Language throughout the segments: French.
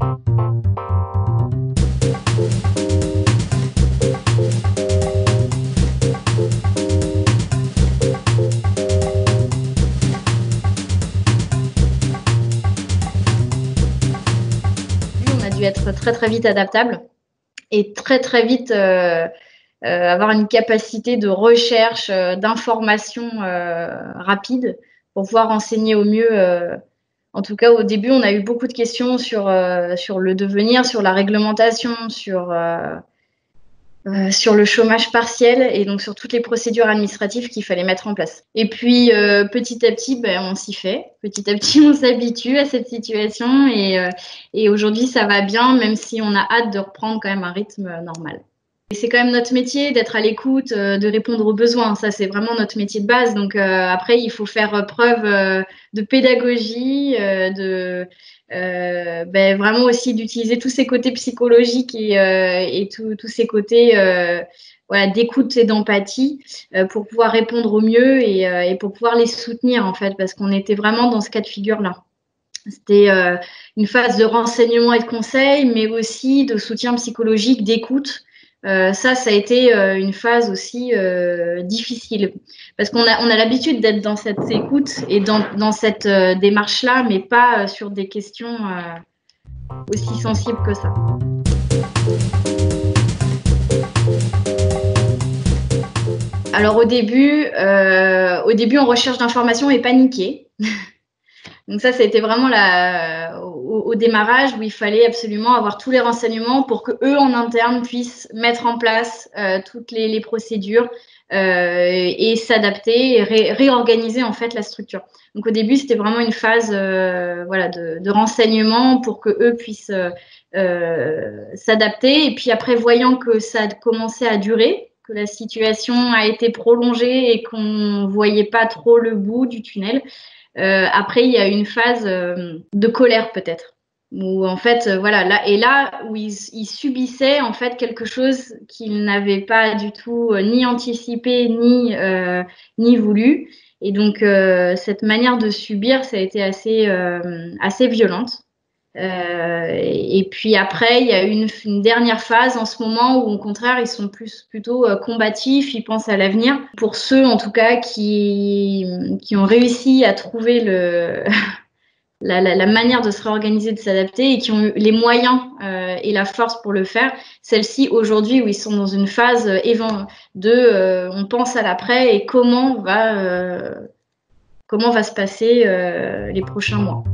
On a dû être très très vite adaptable et très très vite avoir une capacité de recherche, d'information rapide pour pouvoir enseigner au mieux. En tout cas, au début, on a eu beaucoup de questions sur le devenir, sur la réglementation, sur le chômage partiel et donc sur toutes les procédures administratives qu'il fallait mettre en place. Et puis, petit à petit, on s'y fait. Petit à petit, on s'habitue à cette situation et aujourd'hui, ça va bien, même si on a hâte de reprendre quand même un rythme normal. Et c'est quand même notre métier d'être à l'écoute, de répondre aux besoins. Ça, c'est vraiment notre métier de base. Donc après, il faut faire preuve de pédagogie, vraiment aussi d'utiliser tous ces côtés psychologiques et tous ces côtés voilà, d'écoute et d'empathie pour pouvoir répondre au mieux et pour pouvoir les soutenir en fait, parce qu'on était vraiment dans ce cas de figure-là. C'était une phase de renseignement et de conseil, mais aussi de soutien psychologique, d'écoute. Ça a été une phase aussi difficile parce qu'on a l'habitude d'être dans cette écoute et dans cette démarche-là, mais pas sur des questions aussi sensibles que ça. Alors au début, on recherche d'informations et paniquer. Donc ça a été vraiment au démarrage où il fallait absolument avoir tous les renseignements pour que eux en interne puissent mettre en place toutes les procédures et s'adapter et réorganiser en fait la structure. Donc au début c'était vraiment une phase voilà de renseignement pour que eux puissent s'adapter et puis après voyant que ça commençait à durer, que la situation a été prolongée et qu'on voyait pas trop le bout du tunnel. Après, il y a une phase de colère peut-être, où en fait, voilà, là où ils subissaient en fait quelque chose qu'ils n'avaient pas du tout ni anticipé ni voulu, et donc cette manière de subir, ça a été assez violente. Et puis après, il y a une dernière phase en ce moment où, au contraire, ils sont plutôt combatifs, ils pensent à l'avenir. Pour ceux, en tout cas, qui ont réussi à trouver la manière de se réorganiser, de s'adapter et qui ont eu les moyens et la force pour le faire, celles-ci, aujourd'hui, où ils sont dans une phase on pense à l'après et comment va se passer les prochains mois.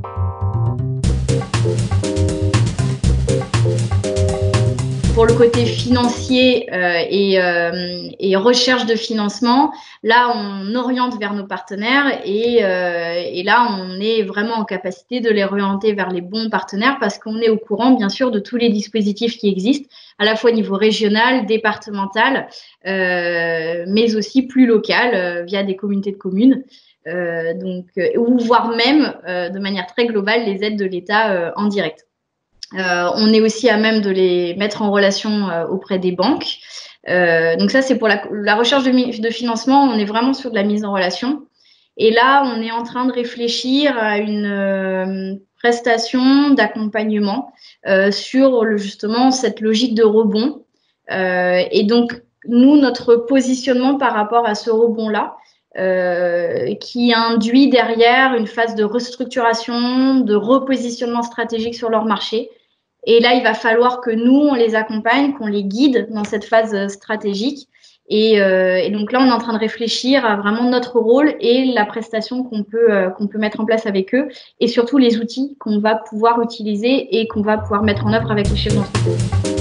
Pour le côté financier et recherche de financement, là, on oriente vers nos partenaires et là, on est vraiment en capacité de les orienter vers les bons partenaires parce qu'on est au courant, bien sûr, de tous les dispositifs qui existent, à la fois au niveau régional, départemental, mais aussi plus local, via des communautés de communes. Ou voire même, de manière très globale, les aides de l'État en direct. On est aussi à même de les mettre en relation auprès des banques. Donc ça, c'est pour la recherche de financement. On est vraiment sur de la mise en relation. Et là, on est en train de réfléchir à une prestation d'accompagnement sur justement cette logique de rebond. Et donc, nous, notre positionnement par rapport à ce rebond-là, qui induit derrière une phase de restructuration, de repositionnement stratégique sur leur marché. Et là, il va falloir que nous, on les accompagne, qu'on les guide dans cette phase stratégique. Et donc là, on est en train de réfléchir à vraiment notre rôle et la prestation qu'on peut mettre en place avec eux et surtout les outils qu'on va pouvoir utiliser et qu'on va pouvoir mettre en œuvre avec les chefs d'entreprise.